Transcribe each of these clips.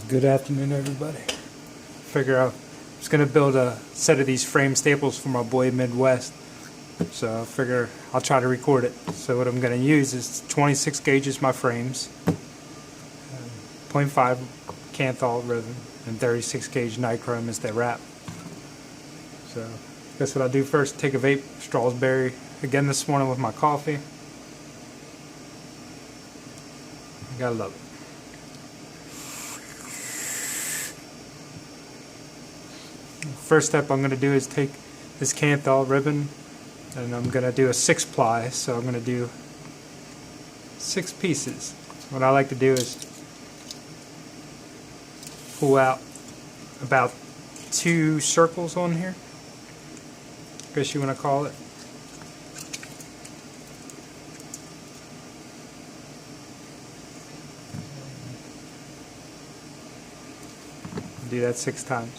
Good afternoon, everybody. Figure out I was gonna build a set of these frame staples for my boy Midwest, so I figure I'll try to record it. So what I'm gonna use is 26 gauges my frames, .5 Kanthal resin, and 36 gauge nichrome as the wrap. So guess what I'll do first? Take a vape Strawberry again this morning with my coffee. You gotta love it. First step I'm going to do is take this Kanthal ribbon and I'm going to do a 6-ply, so I'm going to do 6 pieces. What I like to do is pull out about 2 circles on here, I guess you want to call it. Do that 6 times.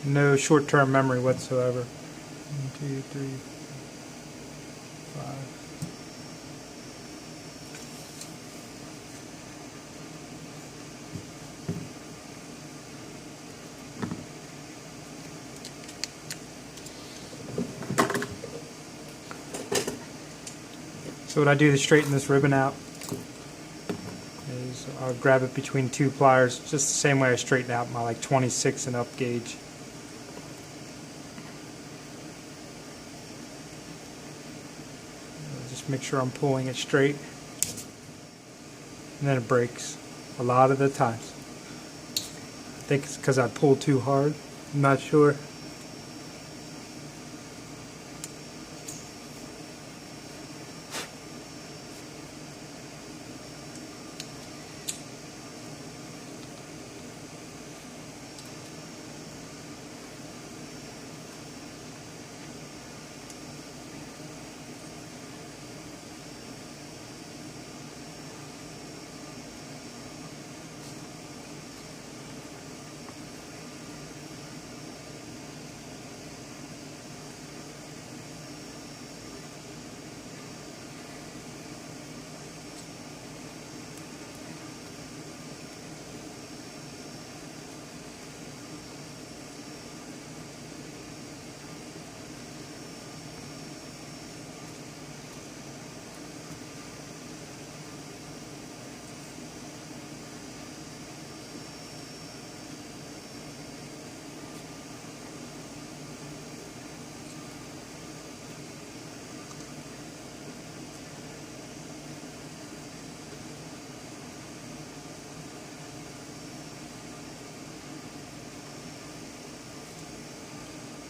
No short-term memory whatsoever. 1, 2, 3, 5. So what I do to straighten this ribbon out is I'll grab it between 2 pliers, just the same way I straighten out my 26 and up gauge. Just make sure I'm pulling it straight, and then it breaks a lot of the times. I think it's because I pulled too hard, I'm not sure.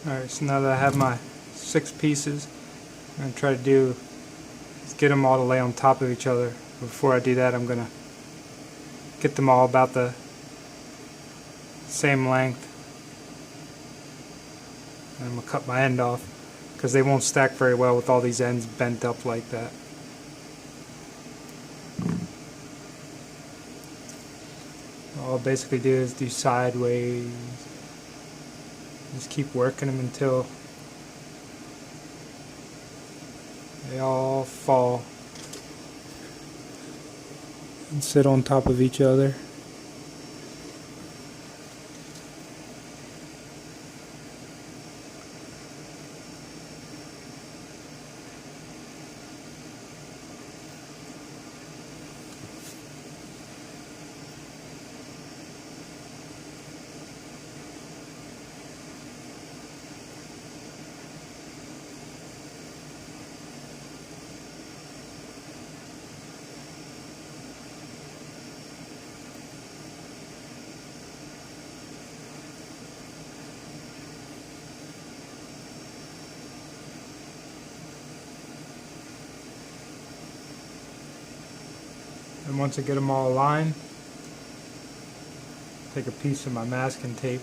Alright, so now that I have my 6 pieces, I'm going to try to do is get them all to lay on top of each other. Before I do that, I'm going to get them all about the same length. And I'm going to cut my end off because they won't stack very well with all these ends bent up like that. All I'll basically do is do sideways. Just keep working them until they all fall and sit on top of each other. And once I get them all aligned, take a piece of my masking tape.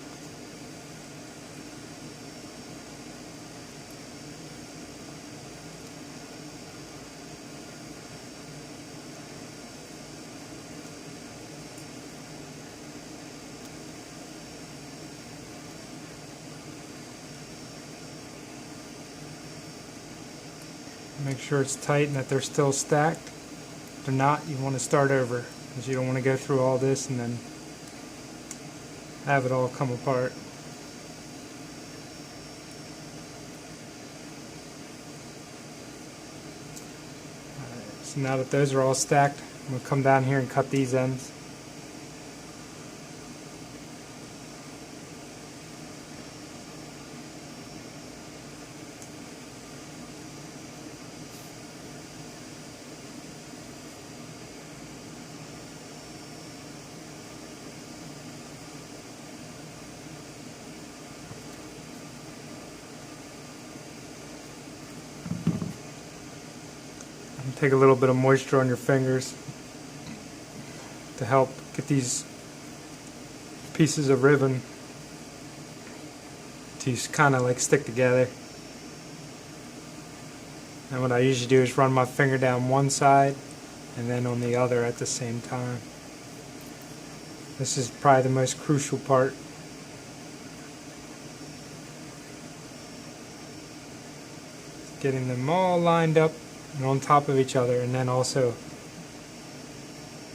Make sure it's tight and that they're still stacked. If they're not, you want to start over, because you don't want to go through all this and then have it all come apart. Alright, so now that those are all stacked, I'm going to come down here and cut these ends. Take a little bit of moisture on your fingers to help get these pieces of ribbon to kind of like stick together. And what I usually do is run my finger down one side and then on the other at the same time. This is probably the most crucial part. Getting them all lined up and on top of each other, and then also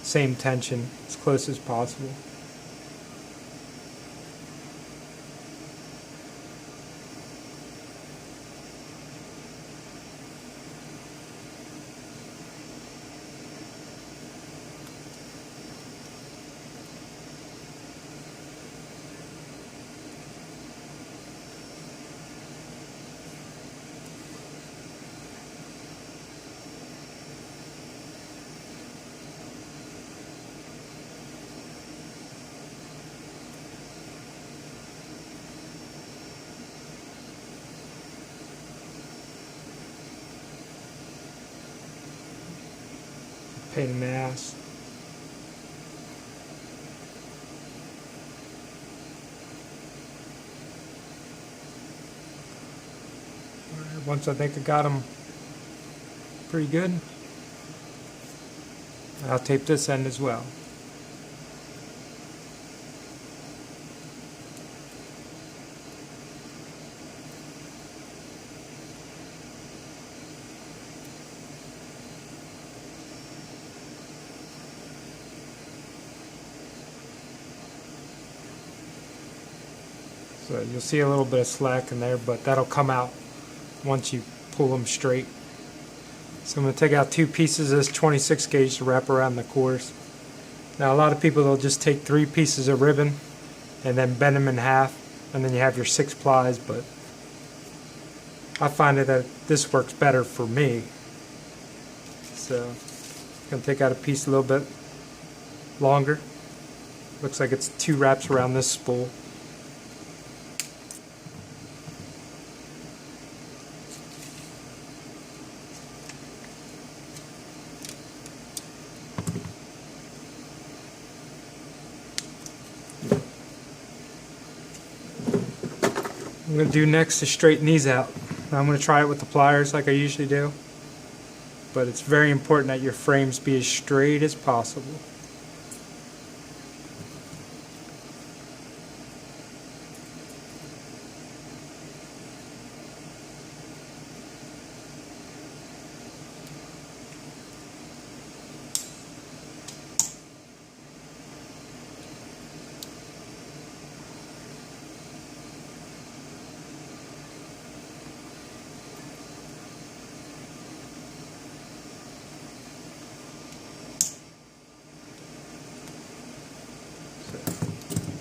same tension as close as possible. Pain in the ass. Once I think I got them pretty good, I'll tape this end as well. So you'll see a little bit of slack in there, but that'll come out once you pull them straight. So I'm going to take out 2 pieces of this 26 gauge to wrap around the cores. Now a lot of people, they'll just take 3 pieces of ribbon and then bend them in half, and then you have your 6 plies, but I find that this works better for me. So I'm going to take out a piece a little bit longer. Looks like it's 2 wraps around this spool. What I'm going to do next is straighten these out. Now I'm going to try it with the pliers like I usually do, but it's very important that your frames be as straight as possible.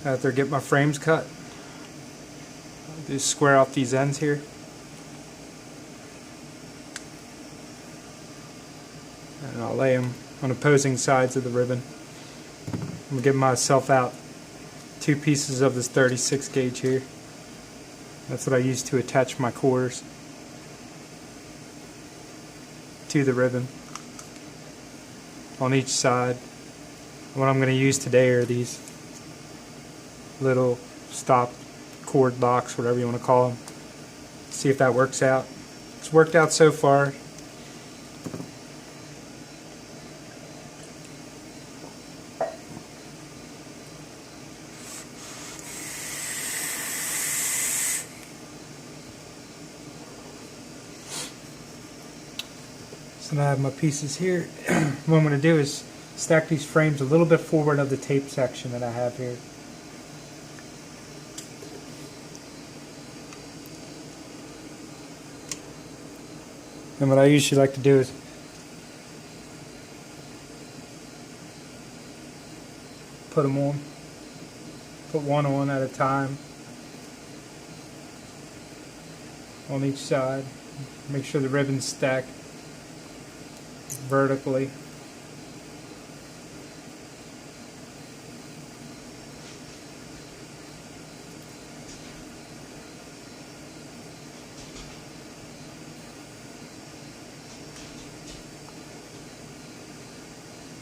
After I get my frames cut, I'll just square off these ends here. And I'll lay them on opposing sides of the ribbon. I'm going to give myself out 2 pieces of this 36 gauge here. That's what I use to attach my cores to the ribbon. on each side. What I'm going to use today are these little stop cord locks, whatever you want to call them. See if that works out. It's worked out so far. So now I have my pieces here. What I'm going to do is stack these frames a little bit forward of the tape section that I have here. And what I usually like to do is put them on. Put one on at a time on each side. Make sure the ribbon's stacked vertically.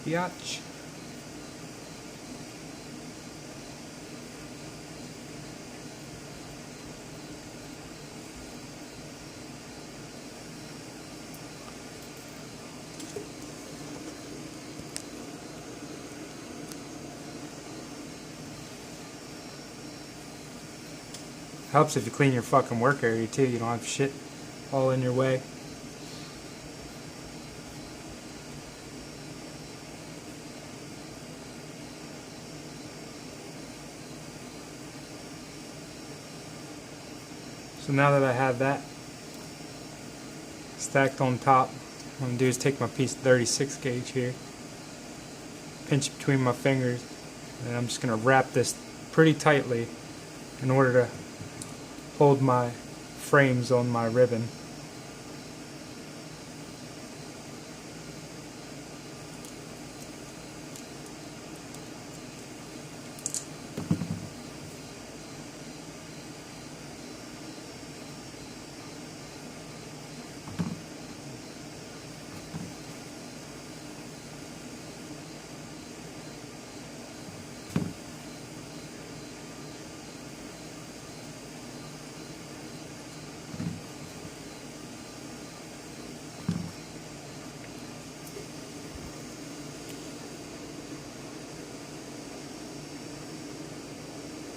Biatch. Helps if you clean your fucking work area too. You don't have shit all in your way. So now that I have that stacked on top, what I'm going to do is take my piece of 36 gauge here, pinch it between my fingers, and I'm just going to wrap this pretty tightly in order to hold my frames on my ribbon.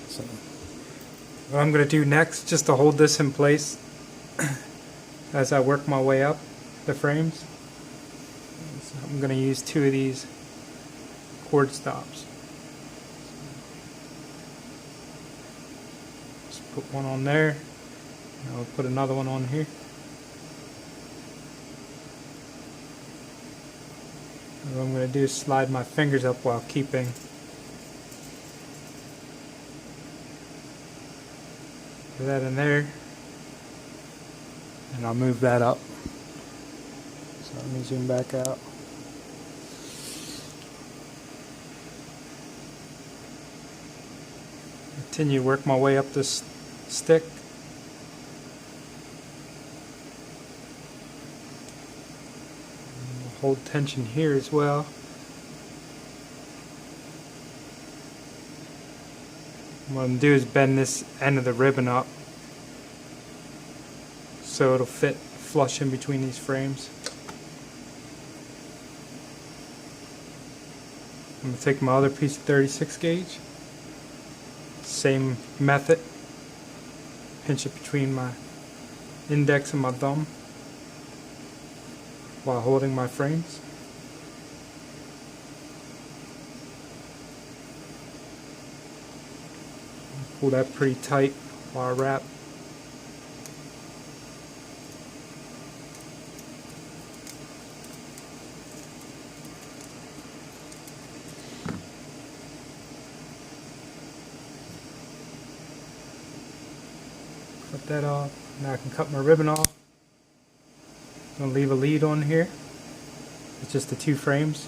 So what I'm going to do next, just to hold this in place as I work my way up the frames, so I'm going to use two of these cord stops. Just put one on there, and I'll put another one on here. And what I'm going to do is slide my fingers up while keeping that in there, and I'll move that up. So let me zoom back out. Continue to work my way up this stick. Hold tension here as well. What I'm going to do is bend this end of the ribbon up so it'll fit flush in between these frames. I'm going to take my other piece of 36 gauge, same method, pinch it between my index and my thumb while holding my frames. Pull that pretty tight while I wrap. Cut that off. Now I can cut my ribbon off. I'm going to leave a lead on here. It's just the two frames.